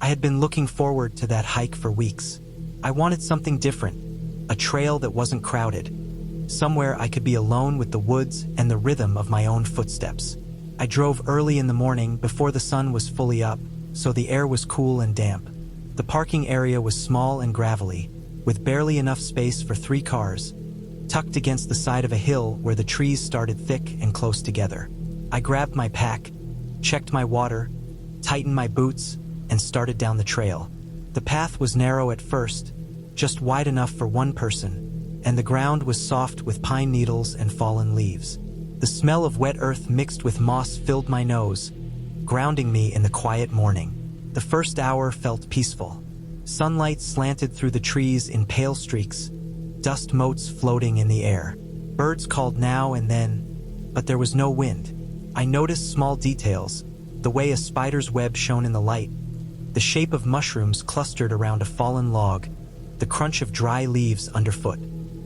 I had been looking forward to that hike for weeks. I wanted something different, a trail that wasn't crowded, somewhere I could be alone with the woods and the rhythm of my own footsteps. I drove early in the morning before the sun was fully up, so the air was cool and damp. The parking area was small and gravelly, with barely enough space for 3 cars, tucked against the side of a hill where the trees started thick and close together. I grabbed my pack, checked my water, tightened my boots, and started down the trail. The path was narrow at first, just wide enough for one person, and the ground was soft with pine needles and fallen leaves. The smell of wet earth mixed with moss filled my nose, grounding me in the quiet morning. The first hour felt peaceful. Sunlight slanted through the trees in pale streaks, dust motes floating in the air. Birds called now and then, but there was no wind. I noticed small details, the way a spider's web shone in the light, the shape of mushrooms clustered around a fallen log, the crunch of dry leaves underfoot.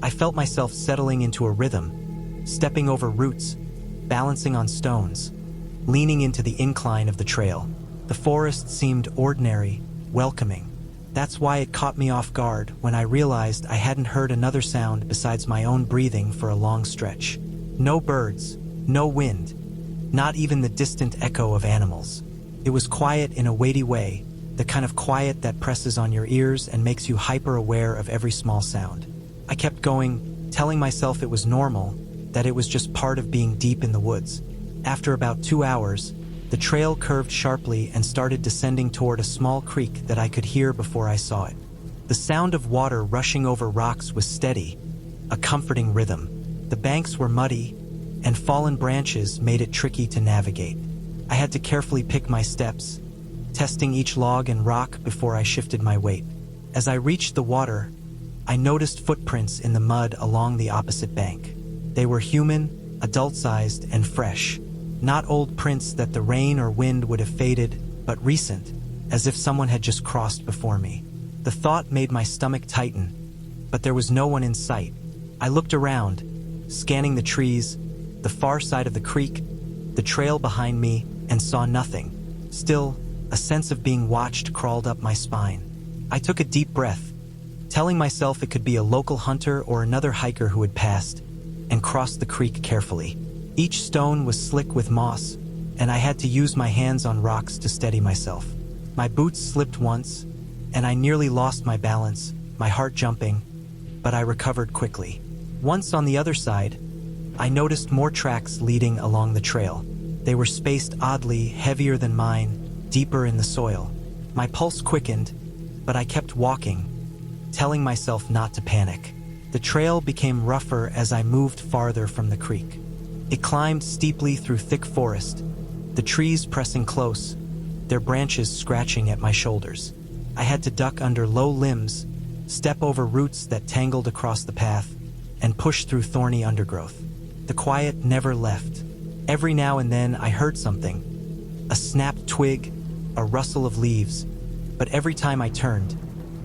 I felt myself settling into a rhythm, stepping over roots, balancing on stones, leaning into the incline of the trail. The forest seemed ordinary, welcoming. That's why it caught me off guard when I realized I hadn't heard another sound besides my own breathing for a long stretch. No birds, no wind, not even the distant echo of animals. It was quiet in a weighty way, the kind of quiet that presses on your ears and makes you hyper-aware of every small sound. I kept going, telling myself it was normal, that it was just part of being deep in the woods. After about 2 hours, the trail curved sharply and started descending toward a small creek that I could hear before I saw it. The sound of water rushing over rocks was steady, a comforting rhythm. The banks were muddy, and fallen branches made it tricky to navigate. I had to carefully pick my steps, testing each log and rock before I shifted my weight. As I reached the water, I noticed footprints in the mud along the opposite bank. They were human, adult-sized, and fresh. Not old prints that the rain or wind would have faded, but recent, as if someone had just crossed before me. The thought made my stomach tighten, but there was no one in sight. I looked around, scanning the trees, the far side of the creek, the trail behind me, and saw nothing. Still, a sense of being watched crawled up my spine. I took a deep breath, telling myself it could be a local hunter or another hiker who had passed, and crossed the creek carefully. Each stone was slick with moss, and I had to use my hands on rocks to steady myself. My boots slipped once, and I nearly lost my balance, my heart jumping, but I recovered quickly. Once on the other side, I noticed more tracks leading along the trail. They were spaced oddly, heavier than mine, deeper in the soil. My pulse quickened, but I kept walking, telling myself not to panic. The trail became rougher as I moved farther from the creek. It climbed steeply through thick forest, the trees pressing close, their branches scratching at my shoulders. I had to duck under low limbs, step over roots that tangled across the path, and push through thorny undergrowth. The quiet never left. Every now and then I heard something, a snapped twig, a rustle of leaves, but every time I turned,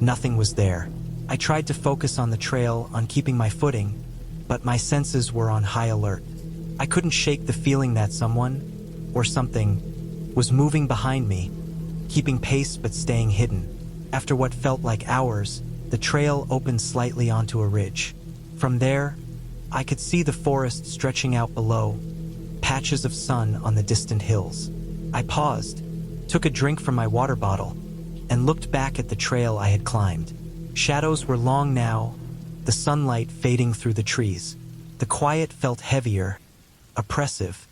nothing was there. I tried to focus on the trail, on keeping my footing, but my senses were on high alert. I couldn't shake the feeling that someone, or something, was moving behind me, keeping pace but staying hidden. After what felt like hours, the trail opened slightly onto a ridge. From there, I could see the forest stretching out below, patches of sun on the distant hills. I paused, took a drink from my water bottle, and looked back at the trail I had climbed. Shadows were long now, the sunlight fading through the trees. The quiet felt heavier, oppressive,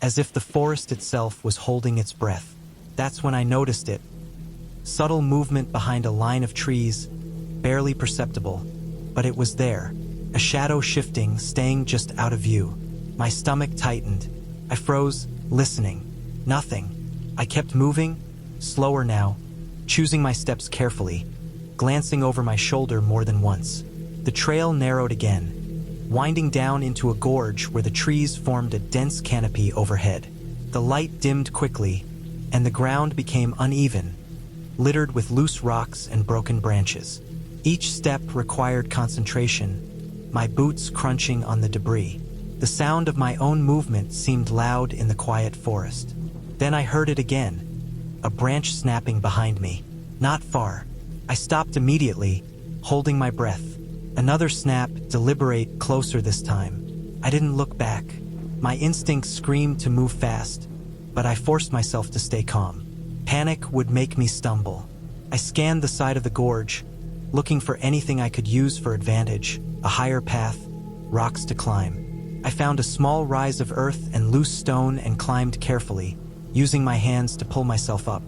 as if the forest itself was holding its breath. That's when I noticed it. Subtle movement behind a line of trees, barely perceptible, but it was there. A shadow shifting, staying just out of view. My stomach tightened. I froze, listening. Nothing. I kept moving, slower now, choosing my steps carefully, glancing over my shoulder more than once. The trail narrowed again, winding down into a gorge where the trees formed a dense canopy overhead. The light dimmed quickly, and the ground became uneven, littered with loose rocks and broken branches. Each step required concentration, my boots crunching on the debris. The sound of my own movement seemed loud in the quiet forest. Then I heard it again, a branch snapping behind me. Not far. I stopped immediately, holding my breath. Another snap, deliberate, closer this time. I didn't look back. My instincts screamed to move fast, but I forced myself to stay calm. Panic would make me stumble. I scanned the side of the gorge, looking for anything I could use for advantage, a higher path, rocks to climb. I found a small rise of earth and loose stone and climbed carefully, using my hands to pull myself up.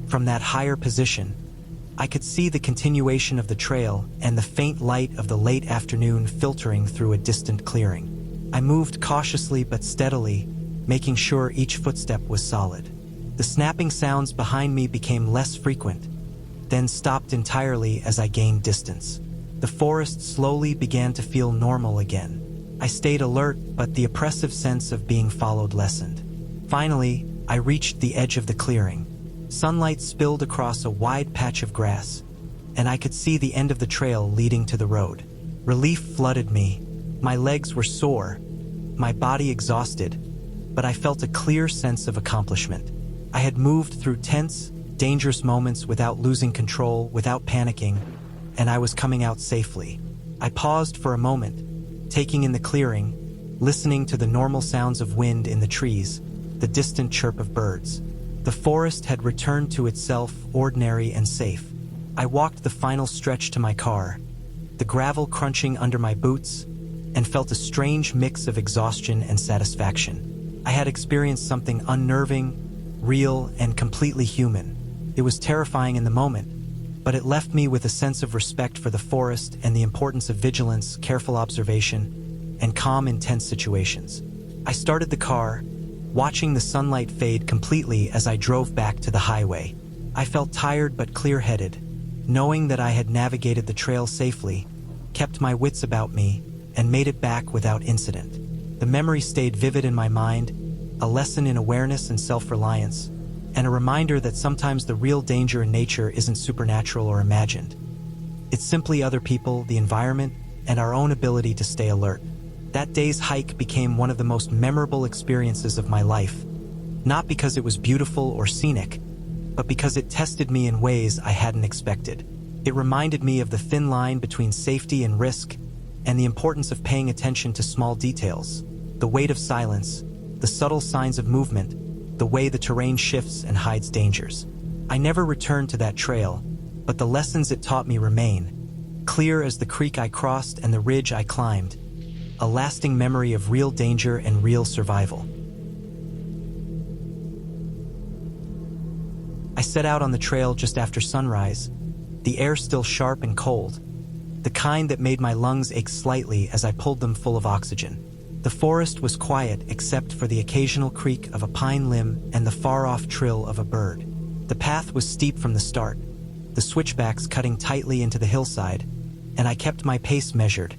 From that higher position, I could see the continuation of the trail and the faint light of the late afternoon filtering through a distant clearing. I moved cautiously but steadily, making sure each footstep was solid. The snapping sounds behind me became less frequent, then stopped entirely as I gained distance. The forest slowly began to feel normal again. I stayed alert, but the oppressive sense of being followed lessened. Finally, I reached the edge of the clearing. Sunlight spilled across a wide patch of grass, and I could see the end of the trail leading to the road. Relief flooded me. My legs were sore, my body exhausted, but I felt a clear sense of accomplishment. I had moved through tense, dangerous moments without losing control, without panicking, and I was coming out safely. I paused for a moment, taking in the clearing, listening to the normal sounds of wind in the trees, the distant chirp of birds. The forest had returned to itself, ordinary and safe. I walked the final stretch to my car, the gravel crunching under my boots, and felt a strange mix of exhaustion and satisfaction. I had experienced something unnerving, real, and completely human. It was terrifying in the moment, but it left me with a sense of respect for the forest and the importance of vigilance, careful observation, and calm in tense situations. I started the car, watching the sunlight fade completely as I drove back to the highway. I felt tired but clear-headed, knowing that I had navigated the trail safely, kept my wits about me, and made it back without incident. The memory stayed vivid in my mind, a lesson in awareness and self-reliance, and a reminder that sometimes the real danger in nature isn't supernatural or imagined. It's simply other people, the environment, and our own ability to stay alert. That day's hike became one of the most memorable experiences of my life, not because it was beautiful or scenic, but because it tested me in ways I hadn't expected. It reminded me of the thin line between safety and risk, and the importance of paying attention to small details, the weight of silence, the subtle signs of movement, the way the terrain shifts and hides dangers. I never returned to that trail, but the lessons it taught me remain, clear as the creek I crossed and the ridge I climbed, a lasting memory of real danger and real survival. I set out on the trail just after sunrise, the air still sharp and cold, the kind that made my lungs ache slightly as I pulled them full of oxygen. The forest was quiet except for the occasional creak of a pine limb and the far-off trill of a bird. The path was steep from the start, the switchbacks cutting tightly into the hillside, and I kept my pace measured,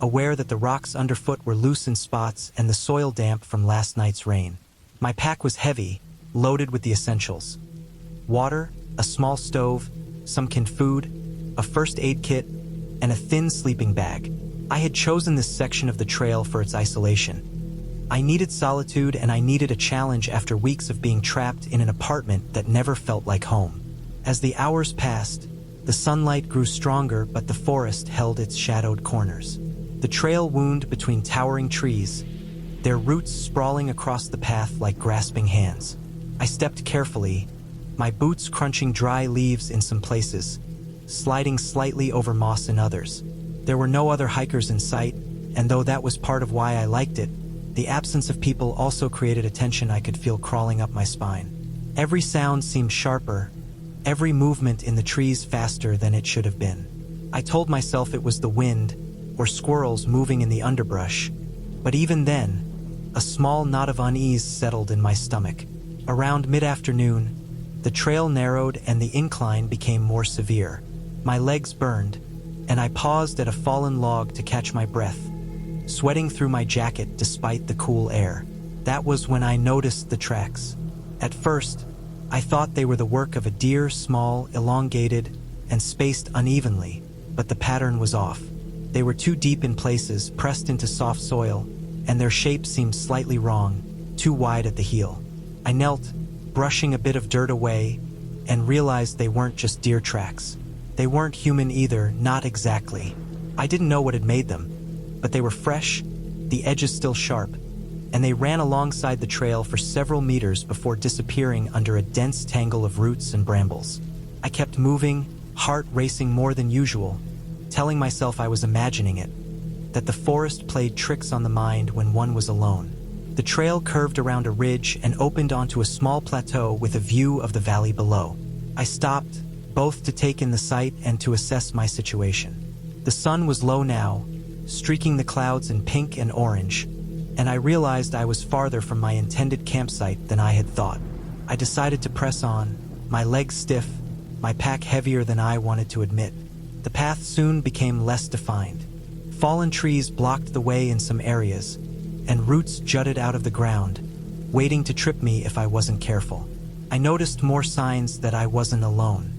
aware that the rocks underfoot were loose in spots and the soil damp from last night's rain. My pack was heavy, loaded with the essentials: water, a small stove, some canned food, a first aid kit, and a thin sleeping bag. I had chosen this section of the trail for its isolation. I needed solitude, and I needed a challenge after weeks of being trapped in an apartment that never felt like home. As the hours passed, the sunlight grew stronger, but the forest held its shadowed corners. The trail wound between towering trees, their roots sprawling across the path like grasping hands. I stepped carefully, my boots crunching dry leaves in some places, sliding slightly over moss in others. There were no other hikers in sight, and though that was part of why I liked it, the absence of people also created a tension I could feel crawling up my spine. Every sound seemed sharper, every movement in the trees faster than it should have been. I told myself it was the wind, or squirrels moving in the underbrush, but even then, a small knot of unease settled in my stomach. Around mid-afternoon, the trail narrowed and the incline became more severe. My legs burned, and I paused at a fallen log to catch my breath, sweating through my jacket despite the cool air. That was when I noticed the tracks. At first, I thought they were the work of a deer, small, elongated, and spaced unevenly, but the pattern was off. They were too deep in places, pressed into soft soil, and their shape seemed slightly wrong, too wide at the heel. I knelt, brushing a bit of dirt away, and realized they weren't just deer tracks. They weren't human either, not exactly. I didn't know what had made them, but they were fresh, the edges still sharp, and they ran alongside the trail for several meters before disappearing under a dense tangle of roots and brambles. I kept moving, heart racing more than usual, telling myself I was imagining it, that the forest played tricks on the mind when one was alone. The trail curved around a ridge and opened onto a small plateau with a view of the valley below. I stopped, both to take in the sight and to assess my situation. The sun was low now, streaking the clouds in pink and orange, and I realized I was farther from my intended campsite than I had thought. I decided to press on, my legs stiff, my pack heavier than I wanted to admit. The path soon became less defined. Fallen trees blocked the way in some areas, and roots jutted out of the ground, waiting to trip me if I wasn't careful. I noticed more signs that I wasn't alone.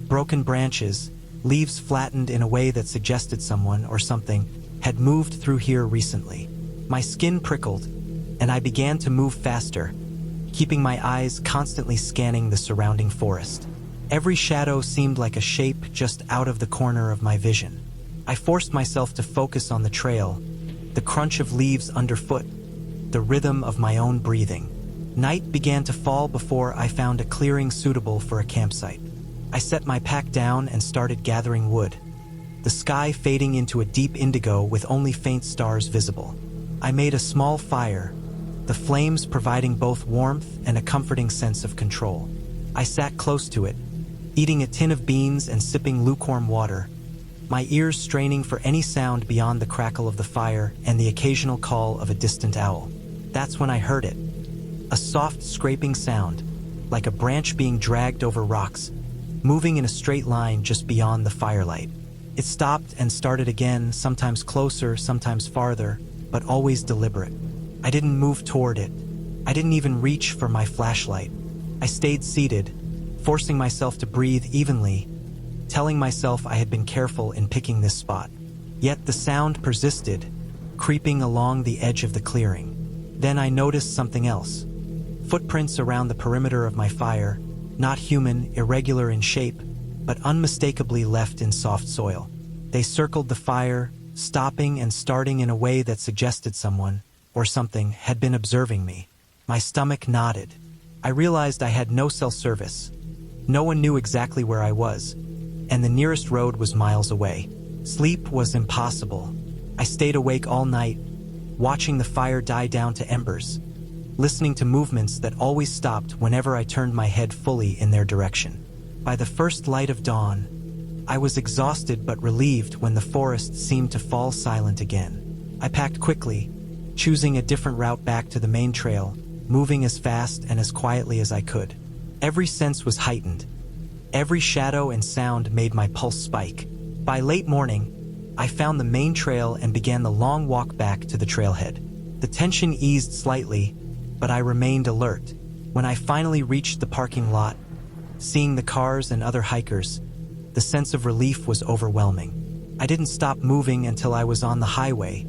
Broken branches, leaves flattened in a way that suggested someone or something had moved through here recently. My skin prickled, and I began to move faster, keeping my eyes constantly scanning the surrounding forest. Every shadow seemed like a shape just out of the corner of my vision. I forced myself to focus on the trail, the crunch of leaves underfoot, the rhythm of my own breathing. Night began to fall before I found a clearing suitable for a campsite. I set my pack down and started gathering wood, the sky fading into a deep indigo with only faint stars visible. I made a small fire, the flames providing both warmth and a comforting sense of control. I sat close to it, eating a tin of beans and sipping lukewarm water, my ears straining for any sound beyond the crackle of the fire and the occasional call of a distant owl. That's when I heard it. A soft scraping sound, like a branch being dragged over rocks, moving in a straight line just beyond the firelight. It stopped and started again, sometimes closer, sometimes farther, but always deliberate. I didn't move toward it. I didn't even reach for my flashlight. I stayed seated, forcing myself to breathe evenly, telling myself I had been careful in picking this spot. Yet the sound persisted, creeping along the edge of the clearing. Then I noticed something else. Footprints around the perimeter of my fire, not human, irregular in shape, but unmistakably left in soft soil. They circled the fire, stopping and starting in a way that suggested someone, or something, had been observing me. My stomach knotted. I realized I had no cell service. No one knew exactly where I was, and the nearest road was miles away. Sleep was impossible. I stayed awake all night, watching the fire die down to embers, listening to movements that always stopped whenever I turned my head fully in their direction. By the first light of dawn, I was exhausted but relieved when the forest seemed to fall silent again. I packed quickly, choosing a different route back to the main trail, moving as fast and as quietly as I could. Every sense was heightened. Every shadow and sound made my pulse spike. By late morning, I found the main trail and began the long walk back to the trailhead. The tension eased slightly, but I remained alert. When I finally reached the parking lot, seeing the cars and other hikers, the sense of relief was overwhelming. I didn't stop moving until I was on the highway,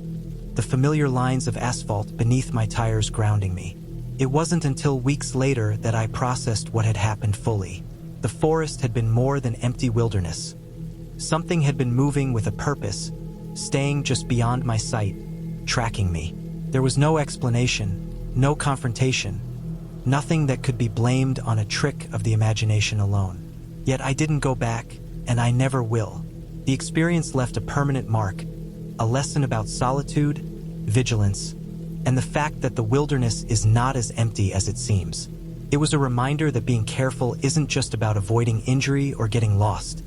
the familiar lines of asphalt beneath my tires grounding me. It wasn't until weeks later that I processed what had happened fully. The forest had been more than empty wilderness. Something had been moving with a purpose, staying just beyond my sight, tracking me. There was no explanation, no confrontation, nothing that could be blamed on a trick of the imagination alone. Yet I didn't go back, and I never will. The experience left a permanent mark, a lesson about solitude, vigilance, and the fact that the wilderness is not as empty as it seems. It was a reminder that being careful isn't just about avoiding injury or getting lost.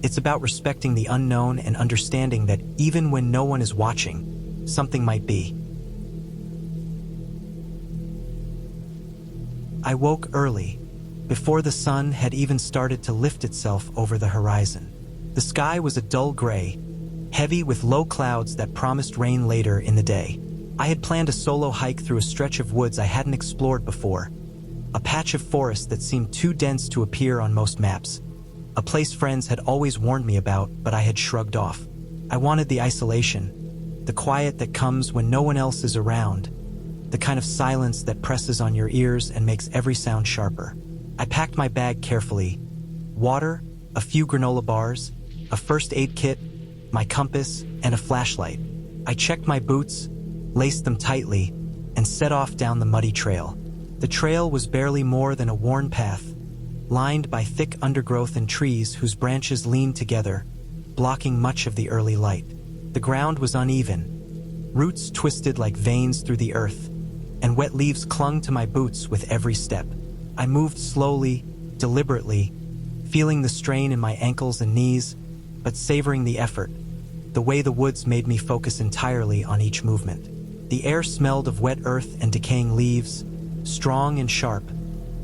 It's about respecting the unknown and understanding that even when no one is watching, something might be. I woke early, before the sun had even started to lift itself over the horizon. The sky was a dull gray, heavy with low clouds that promised rain later in the day. I had planned a solo hike through a stretch of woods I hadn't explored before, a patch of forest that seemed too dense to appear on most maps, a place friends had always warned me about but I had shrugged off. I wanted the isolation, the quiet that comes when no one else is around, the kind of silence that presses on your ears and makes every sound sharper. I packed my bag carefully, Water, a few granola bars, a first aid kit, my compass, and a flashlight. I checked my boots, laced them tightly, and set off down the muddy trail. The trail was barely more than a worn path, lined by thick undergrowth and trees whose branches leaned together, blocking much of the early light. The ground was uneven, roots twisted like veins through the earth, and wet leaves clung to my boots with every step. I moved slowly, deliberately, feeling the strain in my ankles and knees, but savoring the effort, the way the woods made me focus entirely on each movement. The air smelled of wet earth and decaying leaves, strong and sharp,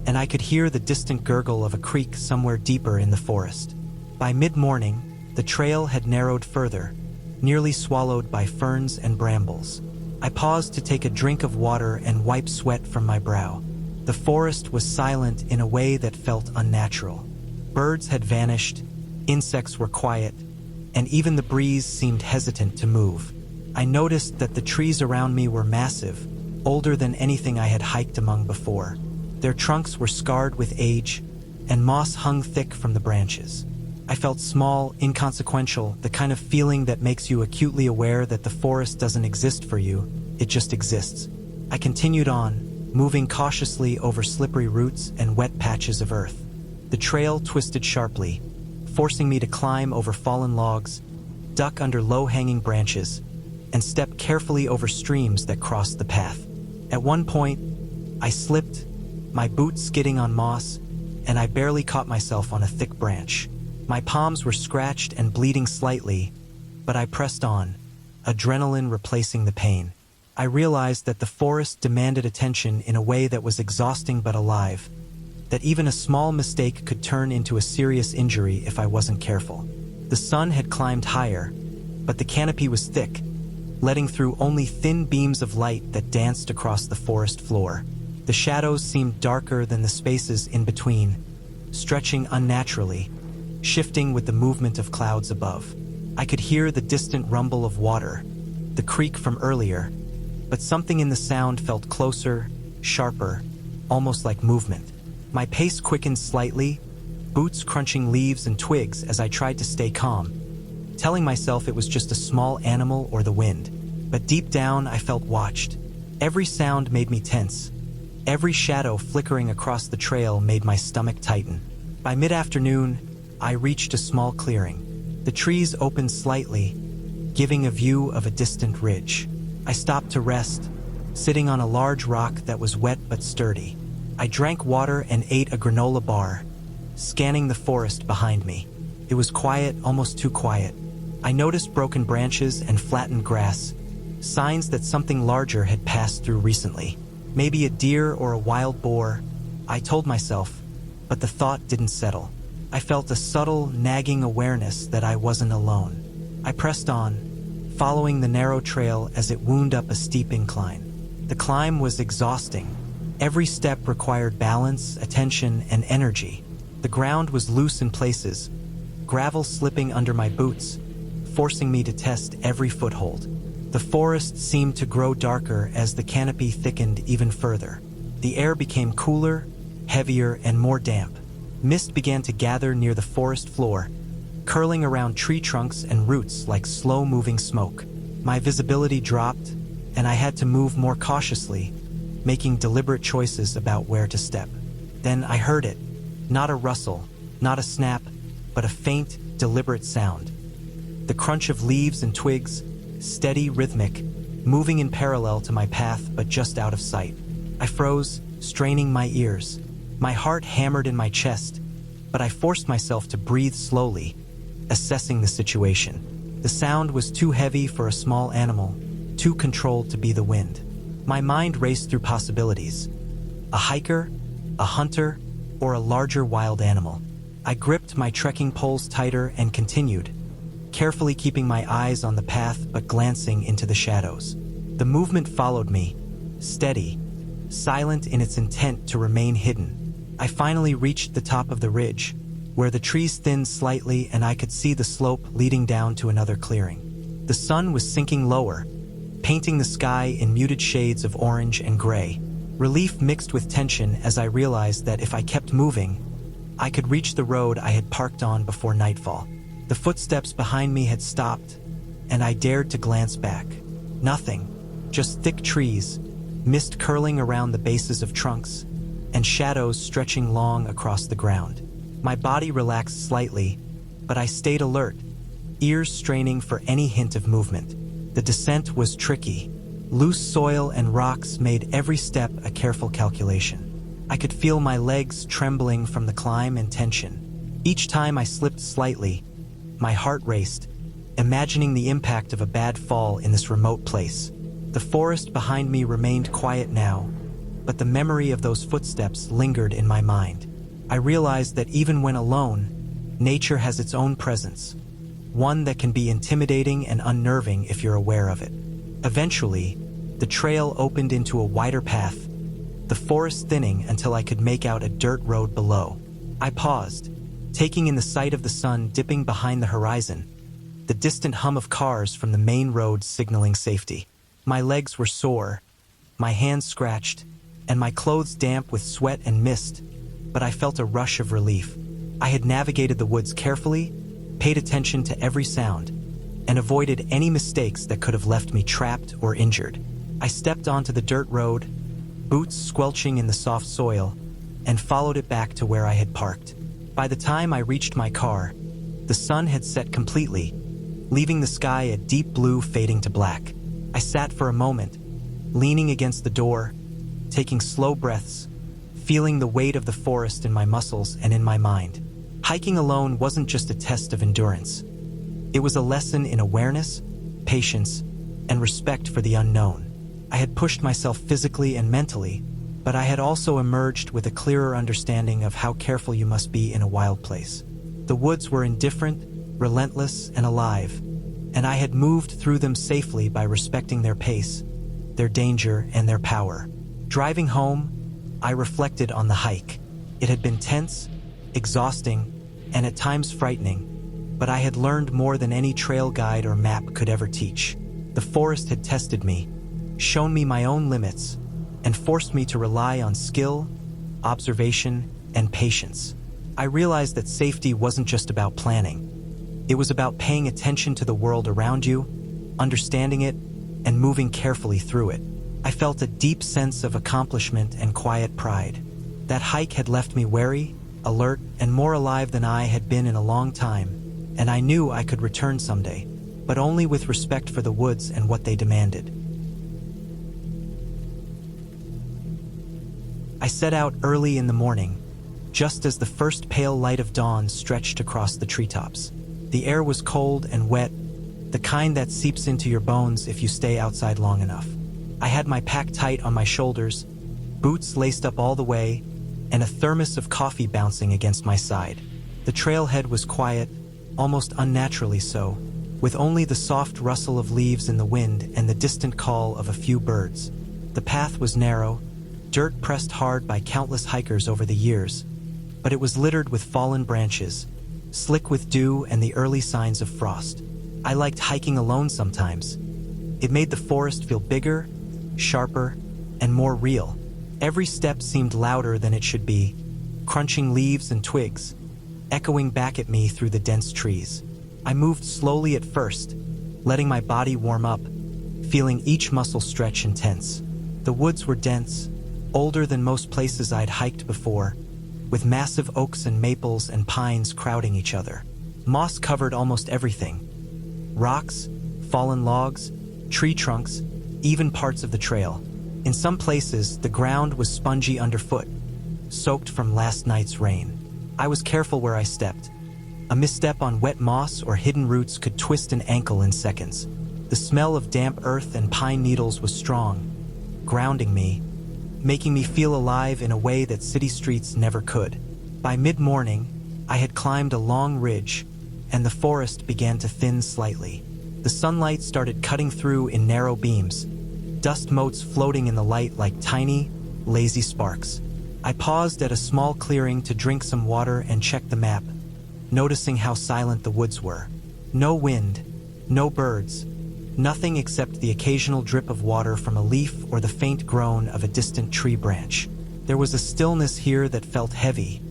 and I could hear the distant gurgle of a creek somewhere deeper in the forest. By mid-morning, the trail had narrowed further, nearly swallowed by ferns and brambles. I paused to take a drink of water and wipe sweat from my brow. The forest was silent in a way that felt unnatural. Birds had vanished, insects were quiet, and even the breeze seemed hesitant to move. I noticed that the trees around me were massive, older than anything I had hiked among before. Their trunks were scarred with age, and moss hung thick from the branches. I felt small, inconsequential, the kind of feeling that makes you acutely aware that the forest doesn't exist for you, it just exists. I continued on, moving cautiously over slippery roots and wet patches of earth. The trail twisted sharply, forcing me to climb over fallen logs, duck under low-hanging branches, and step carefully over streams that crossed the path. At one point, I slipped, my boots skidding on moss, and I barely caught myself on a thick branch. My palms were scratched and bleeding slightly, but I pressed on, adrenaline replacing the pain. I realized that the forest demanded attention in a way that was exhausting but alive, that even a small mistake could turn into a serious injury if I wasn't careful. The sun had climbed higher, but the canopy was thick, letting through only thin beams of light that danced across the forest floor. The shadows seemed darker than the spaces in between, stretching unnaturally, shifting with the movement of clouds above. I could hear the distant rumble of water, the creak from earlier, but something in the sound felt closer, sharper, almost like movement. My pace quickened slightly, boots crunching leaves and twigs as I tried to stay calm, telling myself it was just a small animal or the wind. But deep down, I felt watched. Every sound made me tense. Every shadow flickering across the trail made my stomach tighten. By mid-afternoon, I reached a small clearing. The trees opened slightly, giving a view of a distant ridge. I stopped to rest, sitting on a large rock that was wet but sturdy. I drank water and ate a granola bar, scanning the forest behind me. It was quiet, almost too quiet. I noticed broken branches and flattened grass, signs that something larger had passed through recently. Maybe a deer or a wild boar, I told myself, but the thought didn't settle. I felt a subtle, nagging awareness that I wasn't alone. I pressed on, following the narrow trail as it wound up a steep incline. The climb was exhausting. Every step required balance, attention, and energy. The ground was loose in places, gravel slipping under my boots, forcing me to test every foothold. The forest seemed to grow darker as the canopy thickened even further. The air became cooler, heavier, and more damp. Mist began to gather near the forest floor, curling around tree trunks and roots like slow-moving smoke. My visibility dropped, and I had to move more cautiously, making deliberate choices about where to step. Then I heard it. Not a rustle, not a snap, but a faint, deliberate sound. The crunch of leaves and twigs, steady, rhythmic, moving in parallel to my path but just out of sight. I froze, straining my ears. My heart hammered in my chest, but I forced myself to breathe slowly, assessing the situation. The sound was too heavy for a small animal, too controlled to be the wind. My mind raced through possibilities. A hiker, a hunter, or a larger wild animal. I gripped my trekking poles tighter and continued, carefully keeping my eyes on the path but glancing into the shadows. The movement followed me, steady, silent in its intent to remain hidden. I finally reached the top of the ridge, where the trees thinned slightly and I could see the slope leading down to another clearing. The sun was sinking lower, painting the sky in muted shades of orange and gray. Relief mixed with tension as I realized that if I kept moving, I could reach the road I had parked on before nightfall. The footsteps behind me had stopped, and I dared to glance back. Nothing, just thick trees, mist curling around the bases of trunks, and shadows stretching long across the ground. My body relaxed slightly, but I stayed alert, ears straining for any hint of movement. The descent was tricky. Loose soil and rocks made every step a careful calculation. I could feel my legs trembling from the climb and tension. Each time I slipped slightly, my heart raced, imagining the impact of a bad fall in this remote place. The forest behind me remained quiet now, but the memory of those footsteps lingered in my mind. I realized that even when alone, nature has its own presence, one that can be intimidating and unnerving if you're aware of it. Eventually, the trail opened into a wider path, the forest thinning until I could make out a dirt road below. I paused, taking in the sight of the sun dipping behind the horizon, the distant hum of cars from the main road signaling safety. My legs were sore, my hands scratched, and my clothes damp with sweat and mist, but I felt a rush of relief. I had navigated the woods carefully, paid attention to every sound, and avoided any mistakes that could have left me trapped or injured. I stepped onto the dirt road, boots squelching in the soft soil, and followed it back to where I had parked. By the time I reached my car, the sun had set completely, leaving the sky a deep blue fading to black. I sat for a moment, leaning against the door, taking slow breaths, feeling the weight of the forest in my muscles and in my mind. Hiking alone wasn't just a test of endurance. It was a lesson in awareness, patience, and respect for the unknown. I had pushed myself physically and mentally, but I had also emerged with a clearer understanding of how careful you must be in a wild place. The woods were indifferent, relentless, and alive, and I had moved through them safely by respecting their pace, their danger, and their power. Driving home, I reflected on the hike. It had been tense, exhausting, and at times frightening, but I had learned more than any trail guide or map could ever teach. The forest had tested me, shown me my own limits, and forced me to rely on skill, observation, and patience. I realized that safety wasn't just about planning. It was about paying attention to the world around you, understanding it, and moving carefully through it. I felt a deep sense of accomplishment and quiet pride. That hike had left me wary, alert, and more alive than I had been in a long time, and I knew I could return someday, but only with respect for the woods and what they demanded. I set out early in the morning, just as the first pale light of dawn stretched across the treetops. The air was cold and wet, the kind that seeps into your bones if you stay outside long enough. I had my pack tight on my shoulders, boots laced up all the way, and a thermos of coffee bouncing against my side. The trailhead was quiet, almost unnaturally so, with only the soft rustle of leaves in the wind and the distant call of a few birds. The path was narrow, dirt pressed hard by countless hikers over the years, but it was littered with fallen branches, slick with dew and the early signs of frost. I liked hiking alone sometimes. It made the forest feel bigger, sharper, and more real. Every step seemed louder than it should be, crunching leaves and twigs, echoing back at me through the dense trees. I moved slowly at first, letting my body warm up, feeling each muscle stretch and tense. The woods were dense, older than most places I'd hiked before, with massive oaks and maples and pines crowding each other. Moss covered almost everything. Rocks, fallen logs, tree trunks, even parts of the trail. In some places, the ground was spongy underfoot, soaked from last night's rain. I was careful where I stepped. A misstep on wet moss or hidden roots could twist an ankle in seconds. The smell of damp earth and pine needles was strong, grounding me, making me feel alive in a way that city streets never could. By mid-morning, I had climbed a long ridge, and the forest began to thin slightly. The sunlight started cutting through in narrow beams, dust motes floating in the light like tiny, lazy sparks. I paused at a small clearing to drink some water and check the map, noticing how silent the woods were. No wind, no birds, nothing except the occasional drip of water from a leaf or the faint groan of a distant tree branch. There was a stillness here that felt heavy,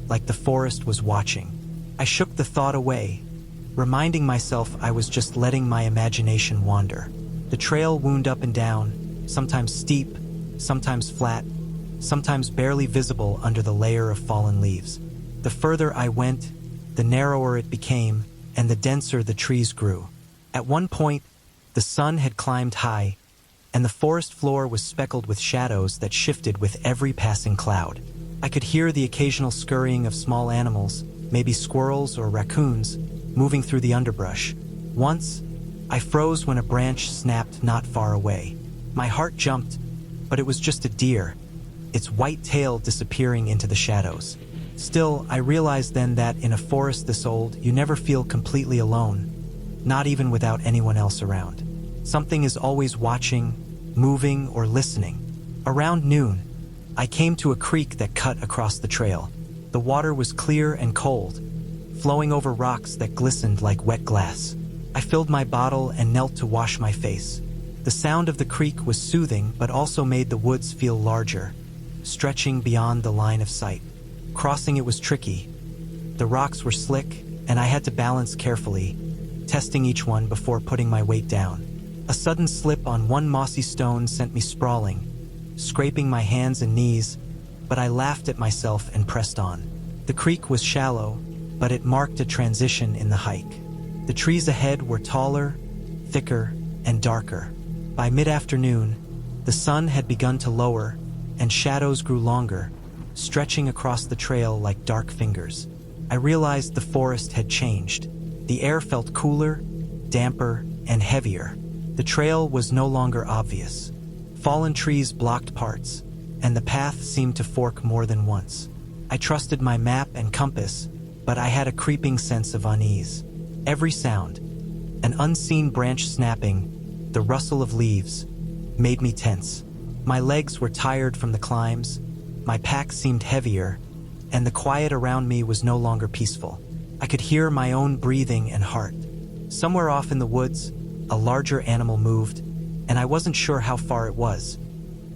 like the forest was watching. I shook the thought away, reminding myself I was just letting my imagination wander. The trail wound up and down, sometimes steep, sometimes flat, sometimes barely visible under the layer of fallen leaves. The further I went, the narrower it became, and the denser the trees grew. At one point, the sun had climbed high, and the forest floor was speckled with shadows that shifted with every passing cloud. I could hear the occasional scurrying of small animals, maybe squirrels or raccoons, moving through the underbrush. Once, I froze when a branch snapped not far away. My heart jumped, but it was just a deer, its white tail disappearing into the shadows. Still, I realized then that in a forest this old, you never feel completely alone, not even without anyone else around. Something is always watching, moving, or listening. Around noon, I came to a creek that cut across the trail. The water was clear and cold, flowing over rocks that glistened like wet glass. I filled my bottle and knelt to wash my face. The sound of the creek was soothing, but also made the woods feel larger, stretching beyond the line of sight. Crossing it was tricky. The rocks were slick, and I had to balance carefully, testing each one before putting my weight down. A sudden slip on one mossy stone sent me sprawling, scraping my hands and knees, but I laughed at myself and pressed on. The creek was shallow, but it marked a transition in the hike. The trees ahead were taller, thicker, and darker. By mid-afternoon, the sun had begun to lower, and shadows grew longer, stretching across the trail like dark fingers. I realized the forest had changed. The air felt cooler, damper, and heavier. The trail was no longer obvious. Fallen trees blocked parts, and the path seemed to fork more than once. I trusted my map and compass, but I had a creeping sense of unease. Every sound, an unseen branch snapping, the rustle of leaves, made me tense. My legs were tired from the climbs, my pack seemed heavier, and the quiet around me was no longer peaceful. I could hear my own breathing and heart. Somewhere off in the woods, a larger animal moved, and I wasn't sure how far it was,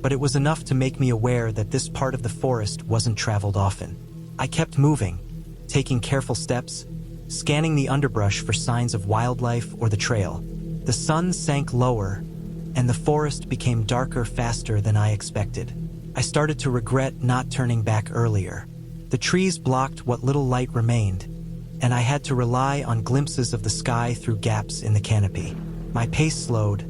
but it was enough to make me aware that this part of the forest wasn't traveled often. I kept moving, taking careful steps, scanning the underbrush for signs of wildlife or the trail. The sun sank lower, and the forest became darker faster than I expected. I started to regret not turning back earlier. The trees blocked what little light remained, and I had to rely on glimpses of the sky through gaps in the canopy. My pace slowed.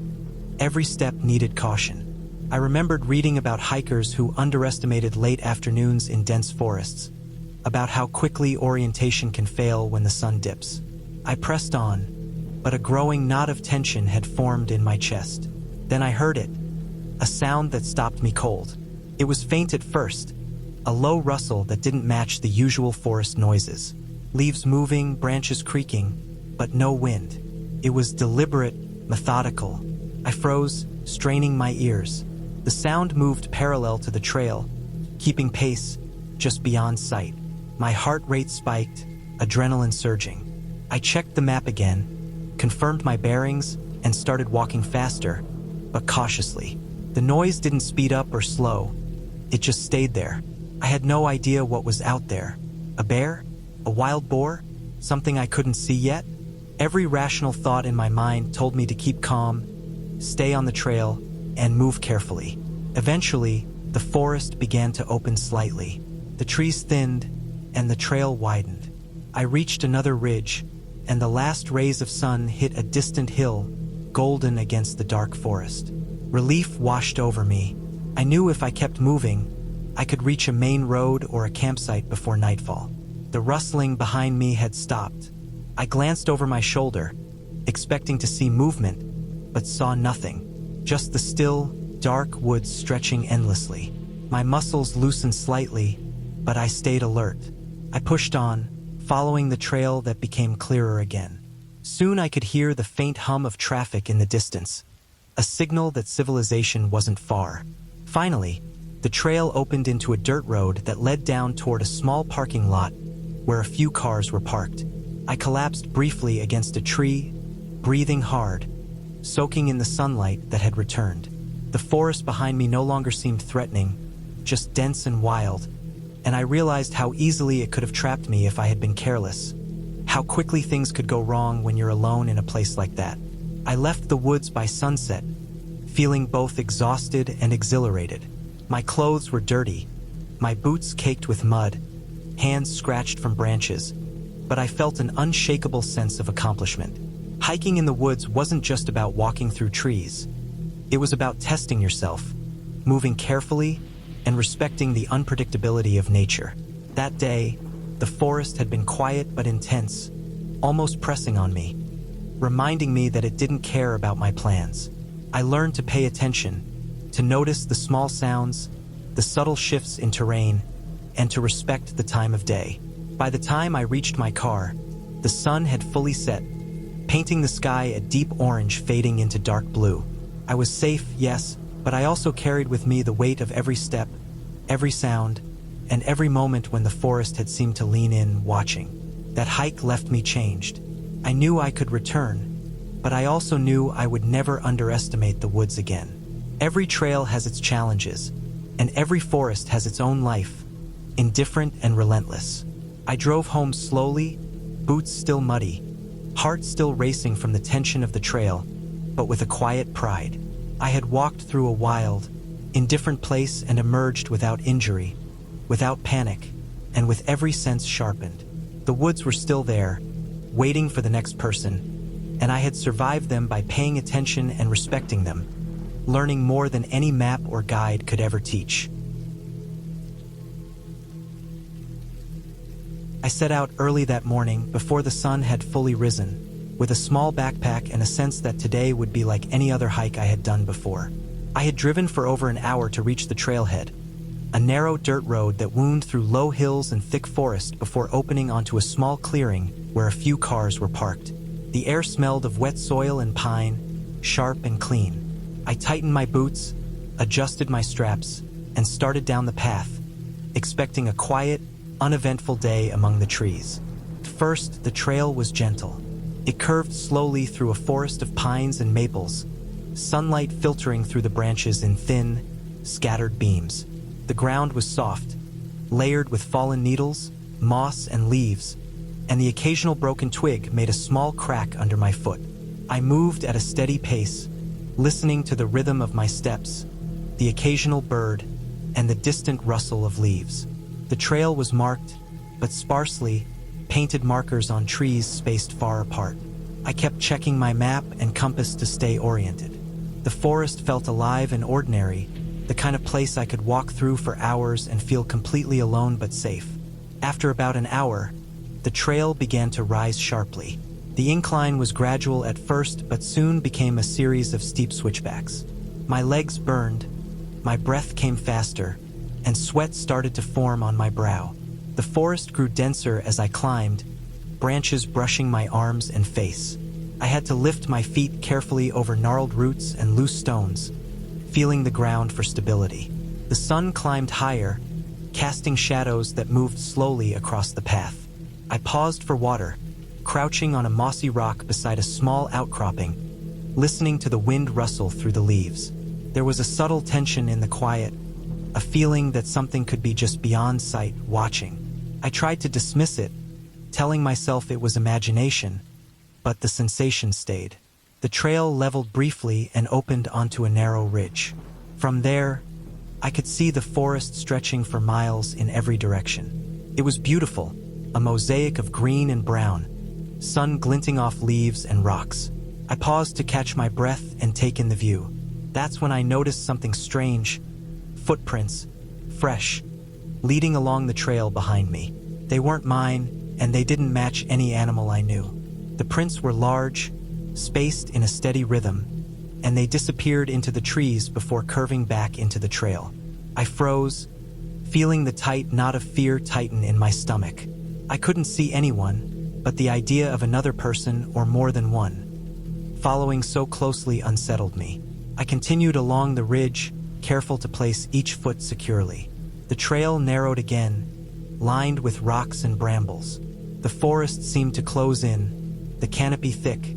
Every step needed caution. I remembered reading about hikers who underestimated late afternoons in dense forests, about how quickly orientation can fail when the sun dips. I pressed on, but a growing knot of tension had formed in my chest. Then I heard it, a sound that stopped me cold. It was faint at first, a low rustle that didn't match the usual forest noises. Leaves moving, branches creaking, but no wind. It was deliberate, methodical. I froze, straining my ears. The sound moved parallel to the trail, keeping pace just beyond sight. My heart rate spiked, adrenaline surging. I checked the map again, confirmed my bearings, and started walking faster, but cautiously. The noise didn't speed up or slow. It just stayed there. I had no idea what was out there. A bear? A wild boar? Something I couldn't see yet? Every rational thought in my mind told me to keep calm, stay on the trail, and move carefully. Eventually, the forest began to open slightly. The trees thinned, and the trail widened. I reached another ridge, and the last rays of sun hit a distant hill, golden against the dark forest. Relief washed over me. I knew if I kept moving, I could reach a main road or a campsite before nightfall. The rustling behind me had stopped. I glanced over my shoulder, expecting to see movement, but saw nothing. Just the still, dark woods stretching endlessly. My muscles loosened slightly, but I stayed alert. I pushed on, following the trail that became clearer again. Soon I could hear the faint hum of traffic in the distance, a signal that civilization wasn't far. Finally, the trail opened into a dirt road that led down toward a small parking lot where a few cars were parked. I collapsed briefly against a tree, breathing hard, soaking in the sunlight that had returned. The forest behind me no longer seemed threatening, just dense and wild, and I realized how easily it could have trapped me if I had been careless. How quickly things could go wrong when you're alone in a place like that. I left the woods by sunset, feeling both exhausted and exhilarated. My clothes were dirty, my boots caked with mud, hands scratched from branches, but I felt an unshakable sense of accomplishment. Hiking in the woods wasn't just about walking through trees. It was about testing yourself, moving carefully, and respecting the unpredictability of nature. That day, the forest had been quiet but intense, almost pressing on me, reminding me that it didn't care about my plans. I learned to pay attention, to notice the small sounds, the subtle shifts in terrain, and to respect the time of day. By the time I reached my car, the sun had fully set, painting the sky a deep orange fading into dark blue. I was safe, yes, but I also carried with me the weight of every step, every sound, and every moment when the forest had seemed to lean in, watching. That hike left me changed. I knew I could return, but I also knew I would never underestimate the woods again. Every trail has its challenges, and every forest has its own life, indifferent and relentless. I drove home slowly, boots still muddy, heart still racing from the tension of the trail, but with a quiet pride. I had walked through a wild, indifferent place and emerged without injury, without panic, and with every sense sharpened. The woods were still there, waiting for the next person, and I had survived them by paying attention and respecting them, learning more than any map or guide could ever teach. I set out early that morning before the sun had fully risen, with a small backpack and a sense that today would be like any other hike I had done before. I had driven for over an hour to reach the trailhead, a narrow dirt road that wound through low hills and thick forest before opening onto a small clearing where a few cars were parked. The air smelled of wet soil and pine, sharp and clean. I tightened my boots, adjusted my straps, and started down the path, expecting a quiet, uneventful day among the trees. First, the trail was gentle. It curved slowly through a forest of pines and maples, sunlight filtering through the branches in thin, scattered beams. The ground was soft, layered with fallen needles, moss, and leaves, and the occasional broken twig made a small crack under my foot. I moved at a steady pace, listening to the rhythm of my steps, the occasional bird, and the distant rustle of leaves. The trail was marked, but sparsely, painted markers on trees spaced far apart. I kept checking my map and compass to stay oriented. The forest felt alive and ordinary, the kind of place I could walk through for hours and feel completely alone but safe. After about an hour, the trail began to rise sharply. The incline was gradual at first, but soon became a series of steep switchbacks. My legs burned, my breath came faster, and sweat started to form on my brow. The forest grew denser as I climbed, branches brushing my arms and face. I had to lift my feet carefully over gnarled roots and loose stones, feeling the ground for stability. The sun climbed higher, casting shadows that moved slowly across the path. I paused for water, crouching on a mossy rock beside a small outcropping, listening to the wind rustle through the leaves. There was a subtle tension in the quiet, a feeling that something could be just beyond sight, watching. I tried to dismiss it, telling myself it was imagination, but the sensation stayed. The trail leveled briefly and opened onto a narrow ridge. From there, I could see the forest stretching for miles in every direction. It was beautiful, a mosaic of green and brown, sun glinting off leaves and rocks. I paused to catch my breath and take in the view. That's when I noticed something strange. Footprints, fresh, leading along the trail behind me. They weren't mine, and they didn't match any animal I knew. The prints were large, spaced in a steady rhythm, and they disappeared into the trees before curving back into the trail. I froze, feeling the tight knot of fear tighten in my stomach. I couldn't see anyone, but the idea of another person or more than one, following so closely, unsettled me. I continued along the ridge, careful to place each foot securely. The trail narrowed again, lined with rocks and brambles. The forest seemed to close in, the canopy thick,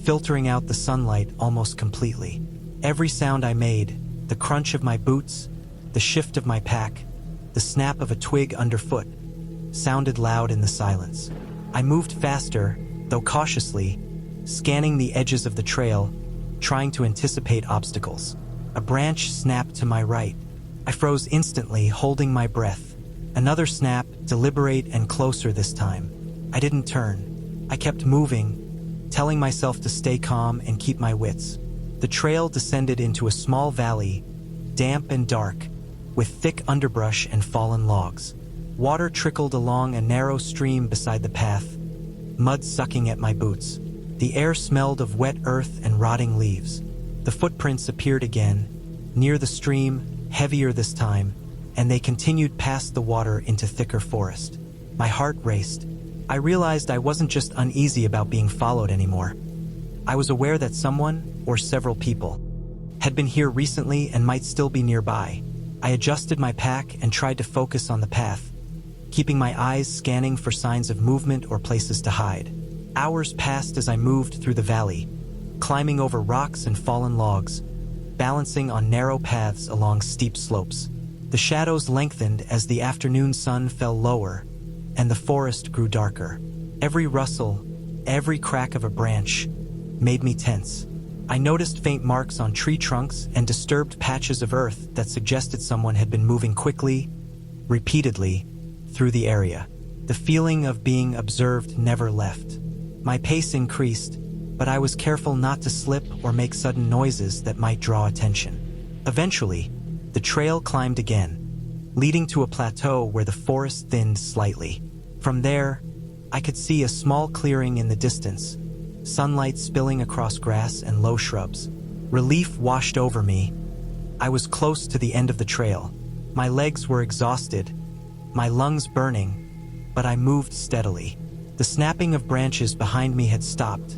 filtering out the sunlight almost completely. Every sound I made, the crunch of my boots, the shift of my pack, The snap of a twig underfoot sounded loud in the silence. I moved faster, though cautiously, scanning the edges of the trail, trying to anticipate obstacles. A branch snapped to my right. I froze instantly, holding my breath. Another snap, deliberate and closer this time. I didn't turn. I kept moving, telling myself to stay calm and keep my wits. The trail descended into a small valley, damp and dark, with thick underbrush and fallen logs. Water trickled along a narrow stream beside the path, mud sucking at my boots. The air smelled of wet earth and rotting leaves. The footprints appeared again, near the stream, heavier this time, and they continued past the water into thicker forest. My heart raced. I realized I wasn't just uneasy about being followed anymore. I was aware that someone, or several people, had been here recently and might still be nearby. I adjusted my pack and tried to focus on the path, keeping my eyes scanning for signs of movement or places to hide. Hours passed as I moved through the valley, climbing over rocks and fallen logs, balancing on narrow paths along steep slopes. The shadows lengthened as the afternoon sun fell lower, and the forest grew darker. Every rustle, every crack of a branch, made me tense. I noticed faint marks on tree trunks and disturbed patches of earth that suggested someone had been moving quickly, repeatedly, through the area. The feeling of being observed never left. My pace increased, but I was careful not to slip or make sudden noises that might draw attention. Eventually, the trail climbed again, leading to a plateau where the forest thinned slightly. From there, I could see a small clearing in the distance, sunlight spilling across grass and low shrubs. Relief washed over me. I was close to the end of the trail. My legs were exhausted, my lungs burning, but I moved steadily. The snapping of branches behind me had stopped,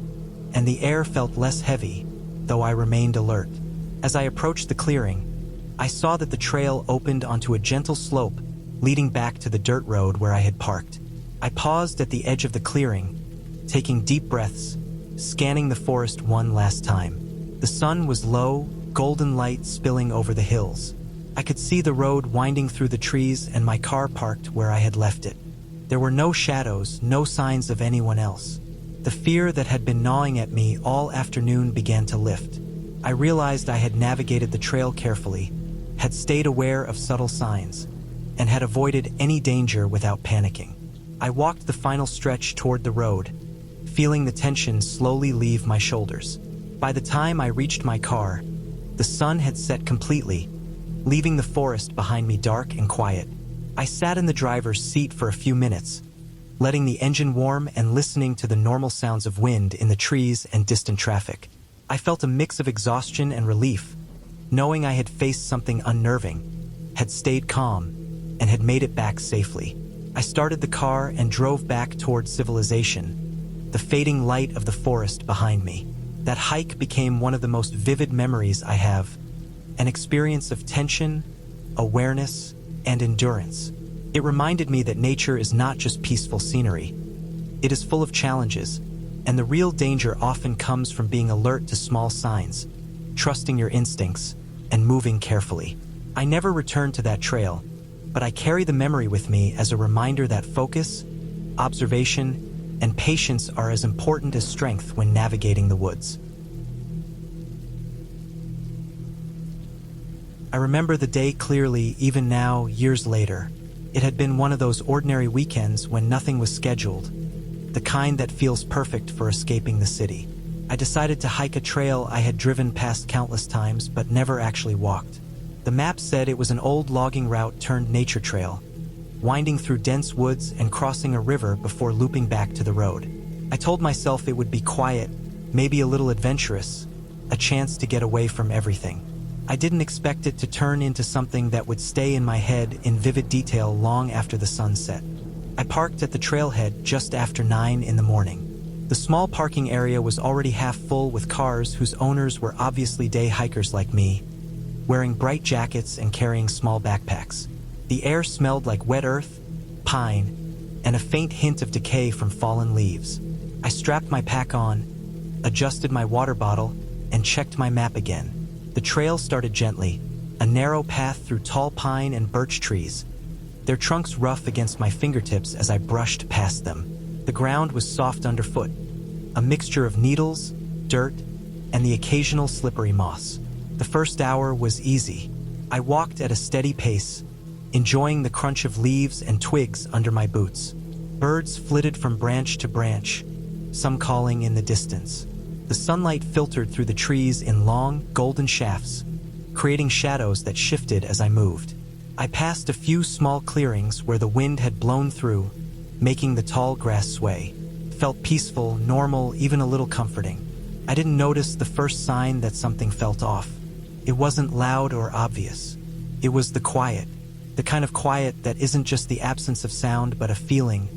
and the air felt less heavy, though I remained alert. As I approached the clearing, I saw that the trail opened onto a gentle slope, leading back to the dirt road where I had parked. I paused at the edge of the clearing, taking deep breaths, scanning the forest one last time. The sun was low, golden light spilling over the hills. I could see the road winding through the trees and my car parked where I had left it. There were no shadows, no signs of anyone else. The fear that had been gnawing at me all afternoon began to lift. I realized I had navigated the trail carefully, had stayed aware of subtle signs, and had avoided any danger without panicking. I walked the final stretch toward the road, feeling the tension slowly leave my shoulders. By the time I reached my car, the sun had set completely, leaving the forest behind me dark and quiet. I sat in the driver's seat for a few minutes, letting the engine warm and listening to the normal sounds of wind in the trees and distant traffic. I felt a mix of exhaustion and relief, knowing I had faced something unnerving, had stayed calm, and had made it back safely. I started the car and drove back toward civilization, the fading light of the forest behind me. That hike became one of the most vivid memories I have, an experience of tension, awareness, and endurance. It reminded me that nature is not just peaceful scenery. It is full of challenges, and the real danger often comes from being alert to small signs, trusting your instincts, and moving carefully. I never returned to that trail, but I carry the memory with me as a reminder that focus, observation, and patience are as important as strength when navigating the woods. I remember the day clearly, even now, years later. It had been one of those ordinary weekends when nothing was scheduled, the kind that feels perfect for escaping the city. I decided to hike a trail I had driven past countless times but never actually walked. The map said it was an old logging route turned nature trail, winding through dense woods and crossing a river before looping back to the road. I told myself it would be quiet, maybe a little adventurous, a chance to get away from everything. I didn't expect it to turn into something that would stay in my head in vivid detail long after the sun set. I parked at the trailhead just after 9 in the morning. The small parking area was already half full with cars whose owners were obviously day hikers like me, wearing bright jackets and carrying small backpacks. The air smelled like wet earth, pine, and a faint hint of decay from fallen leaves. I strapped my pack on, adjusted my water bottle, and checked my map again. The trail started gently, a narrow path through tall pine and birch trees, their trunks rough against my fingertips as I brushed past them. The ground was soft underfoot, a mixture of needles, dirt, and the occasional slippery moss. The first hour was easy. I walked at a steady pace, enjoying the crunch of leaves and twigs under my boots. Birds flitted from branch to branch, some calling in the distance. The sunlight filtered through the trees in long, golden shafts, creating shadows that shifted as I moved. I passed a few small clearings where the wind had blown through, making the tall grass sway. It felt peaceful, normal, even a little comforting. I didn't notice the first sign that something felt off. It wasn't loud or obvious. It was the quiet, the kind of quiet that isn't just the absence of sound but a feeling,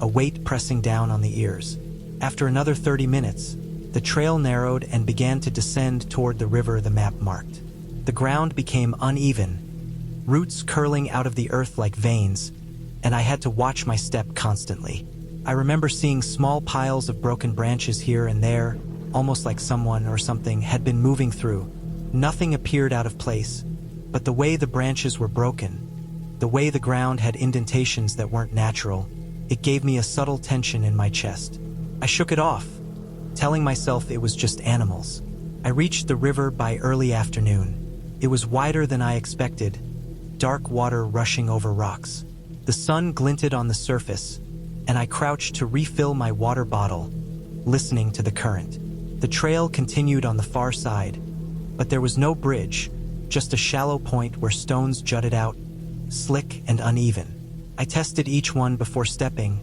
a weight pressing down on the ears. After another 30 minutes, the trail narrowed and began to descend toward the river the map marked. The ground became uneven, roots curling out of the earth like veins, and I had to watch my step constantly. I remember seeing small piles of broken branches here and there, almost like someone or something had been moving through. Nothing appeared out of place, but the way the branches were broken, the way the ground had indentations that weren't natural, it gave me a subtle tension in my chest. I shook it off, telling myself it was just animals. I reached the river by early afternoon. It was wider than I expected, dark water rushing over rocks. The sun glinted on the surface, and I crouched to refill my water bottle, listening to the current. The trail continued on the far side, but there was no bridge, just a shallow point where stones jutted out, slick and uneven. I tested each one before stepping,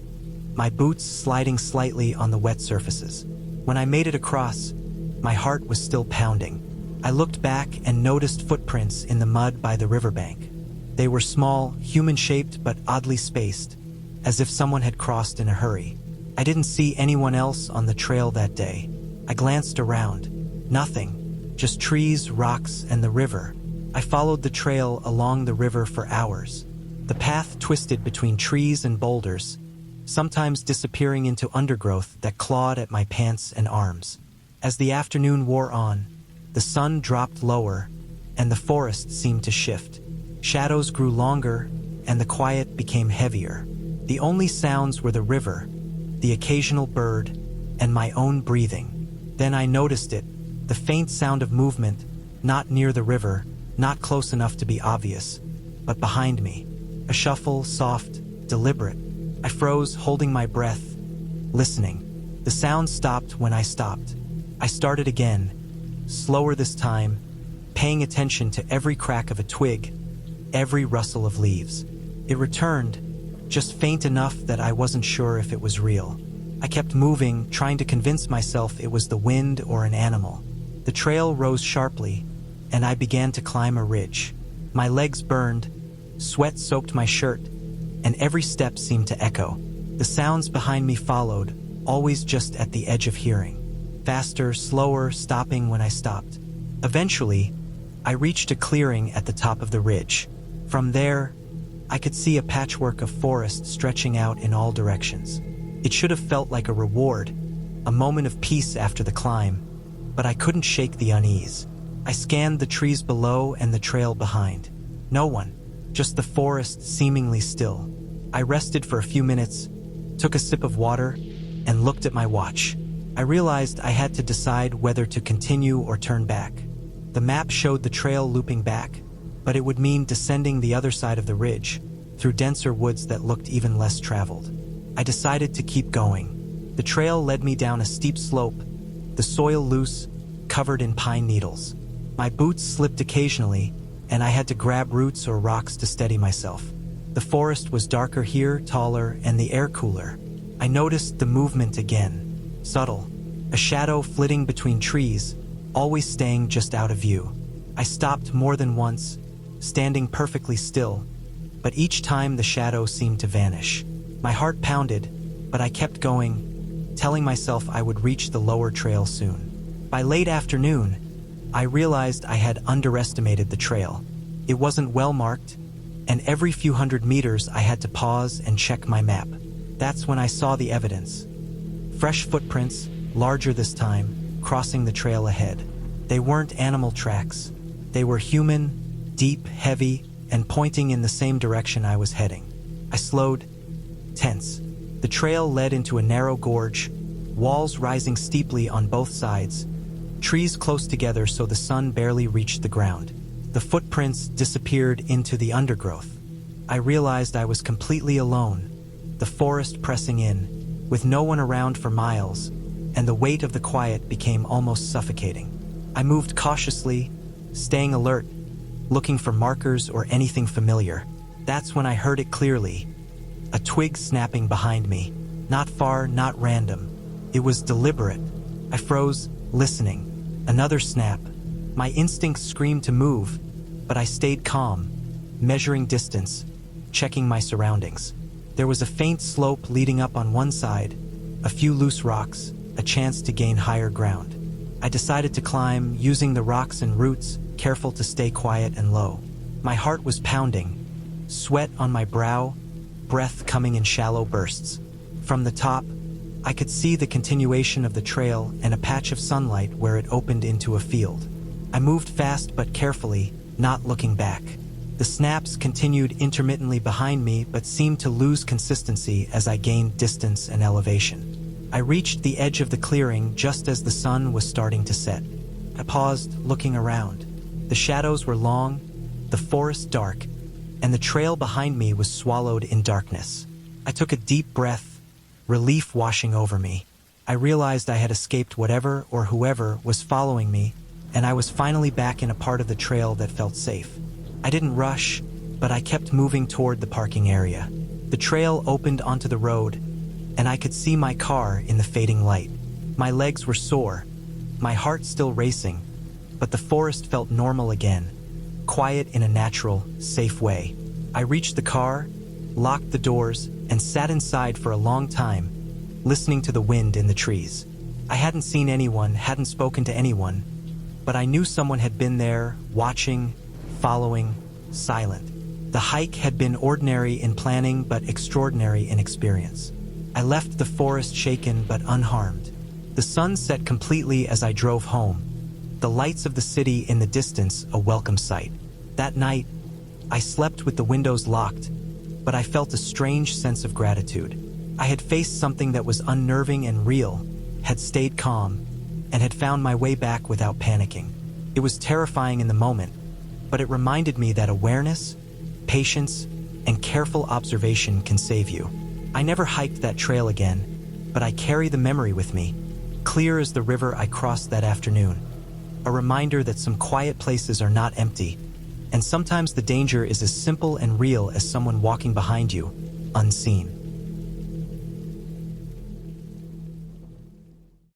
my boots sliding slightly on the wet surfaces. When I made it across, my heart was still pounding. I looked back and noticed footprints in the mud by the riverbank. They were small, human-shaped but oddly spaced, as if someone had crossed in a hurry. I didn't see anyone else on the trail that day. I glanced around. Nothing, just trees, rocks, and the river. I followed the trail along the river for hours. The path twisted between trees and boulders, sometimes disappearing into undergrowth that clawed at my pants and arms. As the afternoon wore on, the sun dropped lower, and the forest seemed to shift. Shadows grew longer, and the quiet became heavier. The only sounds were the river, the occasional bird, and my own breathing. Then I noticed it, the faint sound of movement, not near the river, not close enough to be obvious, but behind me. A shuffle, soft, deliberate. I froze, holding my breath, listening. The sound stopped when I stopped. I started again, slower this time, paying attention to every crack of a twig, every rustle of leaves. It returned, just faint enough that I wasn't sure if it was real. I kept moving, trying to convince myself it was the wind or an animal. The trail rose sharply, and I began to climb a ridge. My legs burned, sweat soaked my shirt, and every step seemed to echo. The sounds behind me followed, always just at the edge of hearing. Faster, slower, stopping when I stopped. Eventually, I reached a clearing at the top of the ridge. From there, I could see a patchwork of forest stretching out in all directions. It should have felt like a reward, a moment of peace after the climb, but I couldn't shake the unease. I scanned the trees below and the trail behind. No one, just the forest seemingly still. I rested for a few minutes, took a sip of water, and looked at my watch. I realized I had to decide whether to continue or turn back. The map showed the trail looping back, but it would mean descending the other side of the ridge, through denser woods that looked even less traveled. I decided to keep going. The trail led me down a steep slope, the soil loose, covered in pine needles. My boots slipped occasionally, and I had to grab roots or rocks to steady myself. The forest was darker here, taller, and the air cooler. I noticed the movement again, subtle, a shadow flitting between trees, always staying just out of view. I stopped more than once, standing perfectly still, but each time the shadow seemed to vanish. My heart pounded, but I kept going, telling myself I would reach the lower trail soon. By late afternoon, I realized I had underestimated the trail. It wasn't well marked, and every few hundred meters I had to pause and check my map. That's when I saw the evidence. Fresh footprints, larger this time, crossing the trail ahead. They weren't animal tracks. They were human, deep, heavy, and pointing in the same direction I was heading. I slowed, tense. The trail led into a narrow gorge, walls rising steeply on both sides, trees close together so the sun barely reached the ground. The footprints disappeared into the undergrowth. I realized I was completely alone, the forest pressing in, with no one around for miles, and the weight of the quiet became almost suffocating. I moved cautiously, staying alert, looking for markers or anything familiar. That's when I heard it clearly. A twig snapping behind me. Not far, not random. It was deliberate. I froze, listening. Another snap. My instincts screamed to move, but I stayed calm, measuring distance, checking my surroundings. There was a faint slope leading up on one side, a few loose rocks, a chance to gain higher ground. I decided to climb, using the rocks and roots, careful to stay quiet and low. My heart was pounding, sweat on my brow, breath coming in shallow bursts. From the top, I could see the continuation of the trail and a patch of sunlight where it opened into a field. I moved fast but carefully, not looking back. The snaps continued intermittently behind me but seemed to lose consistency as I gained distance and elevation. I reached the edge of the clearing just as the sun was starting to set. I paused, looking around. The shadows were long, the forest dark, and the trail behind me was swallowed in darkness. I took a deep breath, relief washing over me. I realized I had escaped whatever or whoever was following me, and I was finally back in a part of the trail that felt safe. I didn't rush, but I kept moving toward the parking area. The trail opened onto the road, and I could see my car in the fading light. My legs were sore, my heart still racing, but the forest felt normal again, quiet in a natural, safe way. I reached the car, locked the doors, and sat inside for a long time, listening to the wind in the trees. I hadn't seen anyone, hadn't spoken to anyone, but I knew someone had been there, watching, following, silent. The hike had been ordinary in planning but extraordinary in experience. I left the forest shaken but unharmed. The sun set completely as I drove home, the lights of the city in the distance a welcome sight. That night, I slept with the windows locked, but I felt a strange sense of gratitude. I had faced something that was unnerving and real, had stayed calm, and had found my way back without panicking. It was terrifying in the moment, but it reminded me that awareness, patience, and careful observation can save you. I never hiked that trail again, but I carry the memory with me, clear as the river I crossed that afternoon. A reminder that some quiet places are not empty, and sometimes the danger is as simple and real as someone walking behind you, unseen.